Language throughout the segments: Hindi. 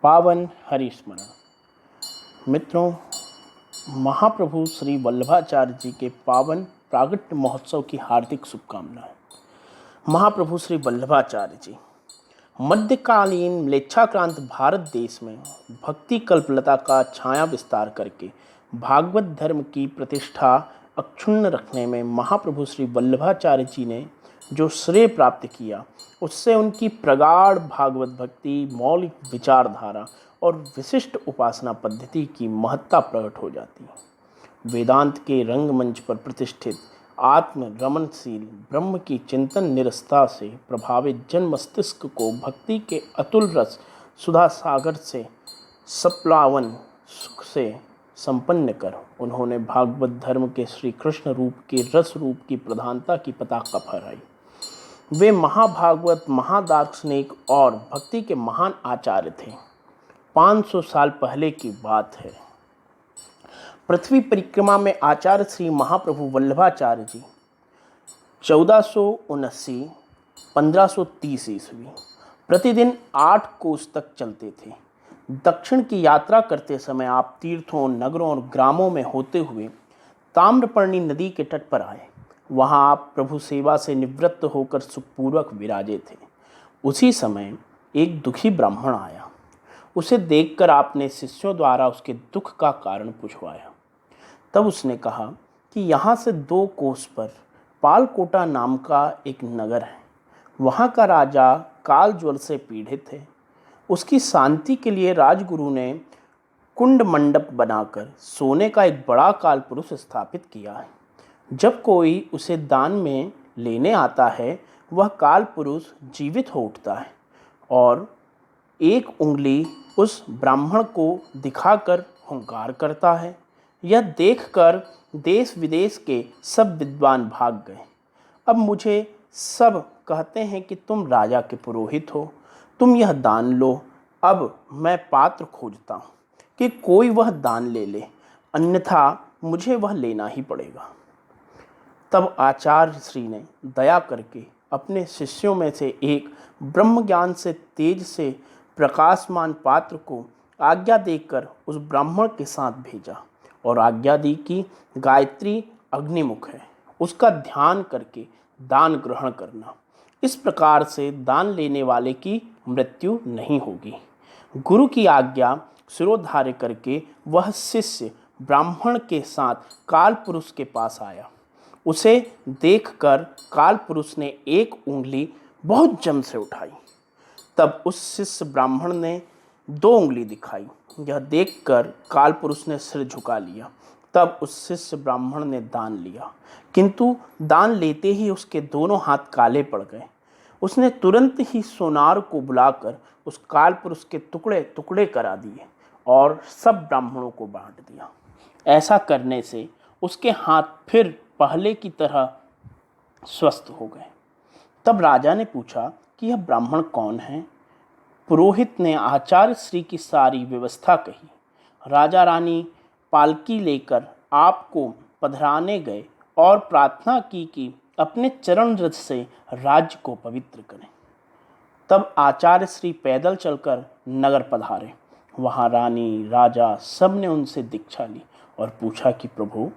पावन हरिस्मरण। मित्रों, महाप्रभु श्री वल्लभाचार्य जी के पावन प्रागट्य महोत्सव की हार्दिक शुभकामनाएं। महाप्रभु श्री वल्लभाचार्य जी मध्यकालीन म्लेच्छाक्रांत भारत देश में भक्ति कल्पलता का छाया विस्तार करके भागवत धर्म की प्रतिष्ठा अक्षुण्ण रखने में महाप्रभु श्री वल्लभाचार्य जी ने जो श्रेय प्राप्त किया, उससे उनकी प्रगाढ़ भागवत भक्ति, मौलिक विचारधारा और विशिष्ट उपासना पद्धति की महत्ता प्रकट हो जाती है। वेदांत के रंगमंच पर प्रतिष्ठित आत्म रमणशील ब्रह्म की चिंतन निरस्ता से प्रभावित जन मस्तिष्क को भक्ति के अतुल रस सुधा सागर से सप्लावन सुख से संपन्न कर उन्होंने भागवत धर्म के श्री कृष्ण रूप के रस रूप की प्रधानता की पताका फहराई। वे महाभागवत, महादार्शनिक और भक्ति के महान आचार्य थे। 500 साल पहले की बात है। पृथ्वी परिक्रमा में आचार्य श्री महाप्रभु वल्लभाचार्य जी 1479 1530 ईस्वी प्रतिदिन 8 कोस तक चलते थे। दक्षिण की यात्रा करते समय आप तीर्थों, नगरों और ग्रामों में होते हुए ताम्रपर्णी नदी के तट पर आए। वहां आप प्रभु सेवा से निवृत्त होकर सुखपूर्वक विराजे थे। उसी समय एक दुखी ब्राह्मण आया। उसे देखकर आपने शिष्यों द्वारा उसके दुख का कारण पूछवाया। तब उसने कहा कि यहाँ से 2 कोस पर पालकोटा नाम का एक नगर है। वहाँ का राजा काल ज्वर से पीड़ित है। उसकी शांति के लिए राजगुरु ने कुंड मंडप बनाकर सोने का एक बड़ा काल पुरुष स्थापित किया है। जब कोई उसे दान में लेने आता है, वह काल पुरुष जीवित हो उठता है और एक उंगली उस ब्राह्मण को दिखाकर हुंकार करता है। यह देखकर देश विदेश के सब विद्वान भाग गए। अब मुझे सब कहते हैं कि तुम राजा के पुरोहित हो, तुम यह दान लो। अब मैं पात्र खोजता हूँ कि कोई वह दान ले ले, अन्यथा मुझे वह लेना ही पड़ेगा। तब आचार्य श्री ने दया करके अपने शिष्यों में से एक ब्रह्म ज्ञान से तेज से प्रकाशमान पात्र को आज्ञा देकर उस ब्राह्मण के साथ भेजा और आज्ञा दी कि गायत्री अग्निमुख है, उसका ध्यान करके दान ग्रहण करना। इस प्रकार से दान लेने वाले की मृत्यु नहीं होगी। गुरु की आज्ञा शिरोधार्य करके वह शिष्य ब्राह्मण के साथ काल पुरुष के पास आया। उसे देखकर काल पुरुष ने एक उंगली बहुत जम से उठाई। तब उस शिष्य ब्राह्मण ने 2 उंगली दिखाई। यह देखकर काल पुरुष ने सिर झुका लिया। तब उस शिष्य ब्राह्मण ने दान लिया, किंतु दान लेते ही उसके दोनों हाथ काले पड़ गए। उसने तुरंत ही सोनार को बुलाकर उस काल पुरुष के टुकड़े टुकड़े करा दिए और सब ब्राह्मणों को बांट दिया। ऐसा करने से उसके हाथ फिर पहले की तरह स्वस्थ हो गए। तब राजा ने पूछा कि यह ब्राह्मण कौन है। पुरोहित ने आचार्य श्री की सारी व्यवस्था कही। राजा रानी पालकी लेकर आपको पधराने गए और प्रार्थना की कि अपने चरण रज से राज्य को पवित्र करें। तब आचार्य श्री पैदल चलकर नगर पधारे। वहाँ रानी, राजा सब ने उनसे दीक्षा ली और पूछा कि प्रभु,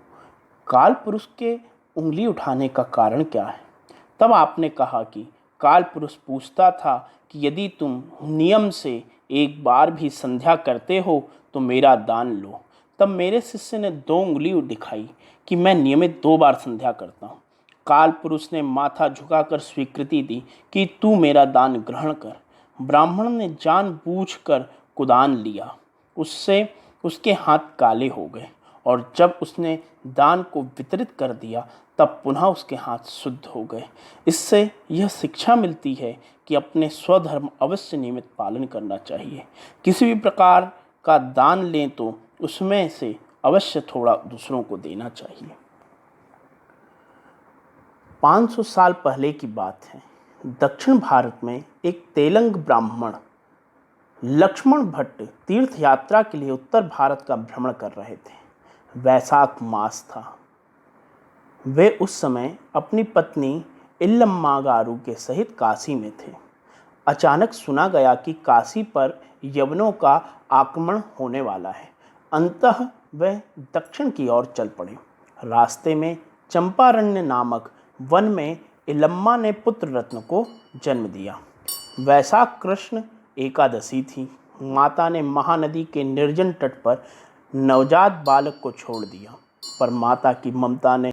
काल पुरुष के उंगली उठाने का कारण क्या है। तब आपने कहा कि काल पुरुष पूछता था कि यदि तुम नियम से एक बार भी संध्या करते हो तो मेरा दान लो। तब मेरे शिष्य ने 2 उंगली दिखाई कि मैं नियमित 2 बार संध्या करता हूँ। काल पुरुष ने माथा झुकाकर स्वीकृति दी कि तू मेरा दान ग्रहण कर। ब्राह्मण ने जानबूझकर कुदान लिया। उससे उसके हाथ काले हो गए और जब उसने दान को वितरित कर दिया तब पुनः उसके हाथ शुद्ध हो गए। इससे यह शिक्षा मिलती है कि अपने स्वधर्म अवश्य नियमित पालन करना चाहिए। किसी भी प्रकार का दान लें तो उसमें से अवश्य थोड़ा दूसरों को देना चाहिए। 500 साल पहले की बात है। दक्षिण भारत में एक तेलंग ब्राह्मण लक्ष्मण भट्ट तीर्थ यात्रा के लिए उत्तर भारत का भ्रमण कर रहे थे। वैशाख मास था। वे उस समय अपनी पत्नी इल्लम्मा गारू के सहित काशी में थे। अचानक सुना गया कि काशी पर यवनों का आक्रमण होने वाला है। अंततः वह दक्षिण की ओर चल पड़े। रास्ते में चंपारण्य नामक वन में इलम्मा ने पुत्र रत्न को जन्म दिया। वैशाख कृष्ण एकादशी थी। माता ने महानदी के निर्जन तट पर नवजात बालक को छोड़ दिया, पर माता की ममता ने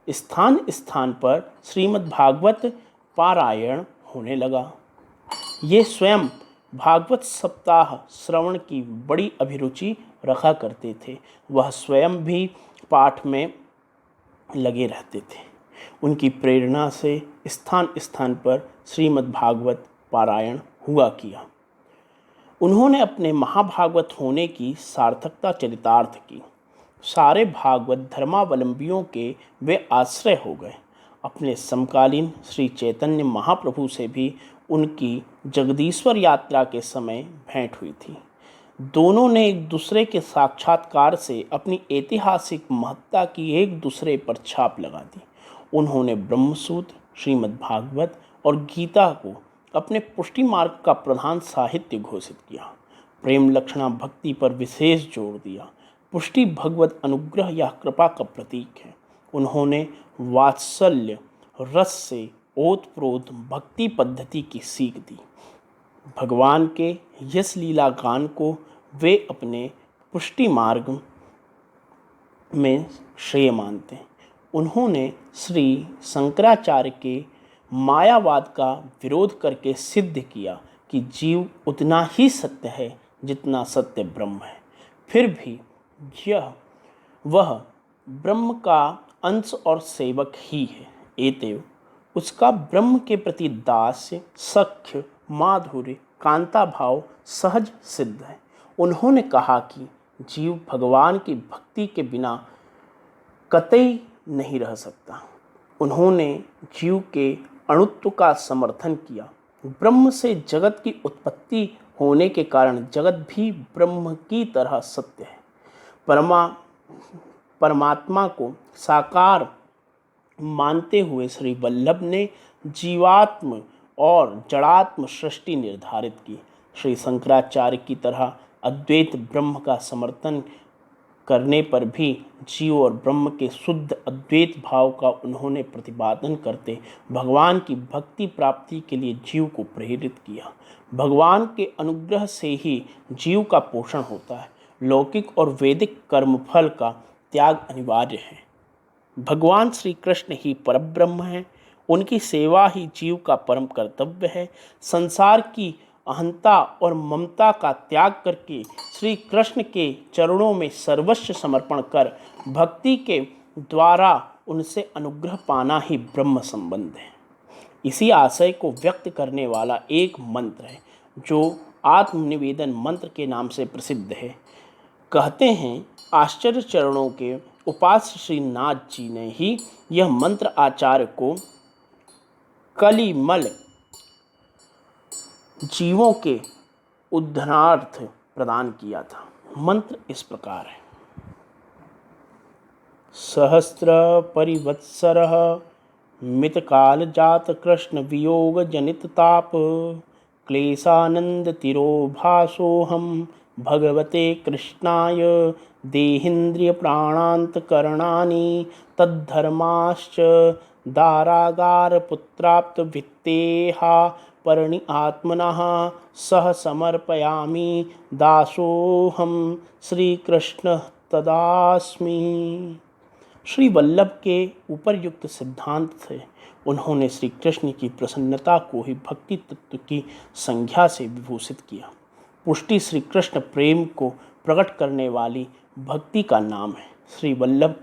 स्थान स्थान पर श्रीमद् भागवत पारायण होने लगा। ये स्वयं भागवत सप्ताह श्रवण की बड़ी अभिरुचि रखा करते थे। वह स्वयं भी पाठ में लगे रहते थे। उनकी प्रेरणा से स्थान स्थान पर श्रीमद् भागवत पारायण हुआ किया। उन्होंने अपने महाभागवत होने की सार्थकता चरितार्थ की। सारे भागवत धर्मावलंबियों के वे आश्रय हो गए। अपने समकालीन श्री चैतन्य महाप्रभु से भी उनकी जगदीश्वर यात्रा के समय भेंट हुई थी। दोनों ने एक दूसरे के साक्षात्कार से अपनी ऐतिहासिक महत्ता की एक दूसरे पर छाप लगा दी। उन्होंने ब्रह्मसूत्र, श्रीमद् भागवत और गीता को अपने पुष्टि मार्ग का प्रधान साहित्य घोषित किया। प्रेम लक्षणा भक्ति पर विशेष जोर दिया। पुष्टि भगवत अनुग्रह या कृपा का प्रतीक है। उन्होंने वात्सल्य रस से ओतप्रोत भक्ति पद्धति की सीख दी। भगवान के यश लीला गान को वे अपने पुष्टि मार्ग में श्रेय मानते हैं। उन्होंने श्री शंकराचार्य के मायावाद का विरोध करके सिद्ध किया कि जीव उतना ही सत्य है जितना सत्य ब्रह्म है। फिर भी वह ब्रह्म का अंश और सेवक ही है। एतव उसका ब्रह्म के प्रति दास्य, सख्य, माधुर्य, कांता भाव सहज सिद्ध है। उन्होंने कहा कि जीव भगवान की भक्ति के बिना कतई नहीं रह सकता। उन्होंने जीव के अणुत्व का समर्थन किया। ब्रह्म से जगत की उत्पत्ति होने के कारण जगत भी ब्रह्म की तरह सत्य है। परमात्मा को साकार मानते हुए श्री वल्लभ ने जीवात्म और जड़ात्म सृष्टि निर्धारित की। श्री शंकराचार्य की तरह अद्वैत ब्रह्म का समर्थन करने पर भी जीव और ब्रह्म के शुद्ध अद्वैत भाव का उन्होंने प्रतिपादन करते भगवान की भक्ति प्राप्ति के लिए जीव को प्रेरित किया। भगवान के अनुग्रह से ही जीव का पोषण होता है। लौकिक और वैदिक कर्मफल का त्याग अनिवार्य है। भगवान श्री कृष्ण ही परब्रह्म हैं। उनकी सेवा ही जीव का परम कर्तव्य है। संसार की अहंता और ममता का त्याग करके श्री कृष्ण के चरणों में सर्वस्व समर्पण कर भक्ति के द्वारा उनसे अनुग्रह पाना ही ब्रह्म संबंध है। इसी आशय को व्यक्त करने वाला एक मंत्र है जो आत्मनिवेदन मंत्र के नाम से प्रसिद्ध है। कहते हैं आश्चर्य चरणों के उपास्य श्री नाथ जी ने ही यह मंत्र आचार्य को कलिमल जीवों के उद्धारार्थ प्रदान किया था। मंत्र इस प्रकार है। सहस्र परिवत्सरः मितकाल जात कृष्ण वियोग जनित ताप क्लेशानंद तिरो भासोहम भगवते कृष्णाय देहेन्द्रिय प्राणांत करणानि तद्धर्माश्च दारागार पुत्राप्त वित्तेहा परणी आत्मनः सह समर्पयामि दासोहम श्री कृष्ण तदास्मि। श्री वल्लभ के उपरयुक्त सिद्धांत से उन्होंने श्री कृष्ण की प्रसन्नता को ही भक्ति तत्व की संज्ञा से विभूषित किया। पुष्टि श्री कृष्ण प्रेम को प्रकट करने वाली भक्ति का नाम है। श्री वल्लभ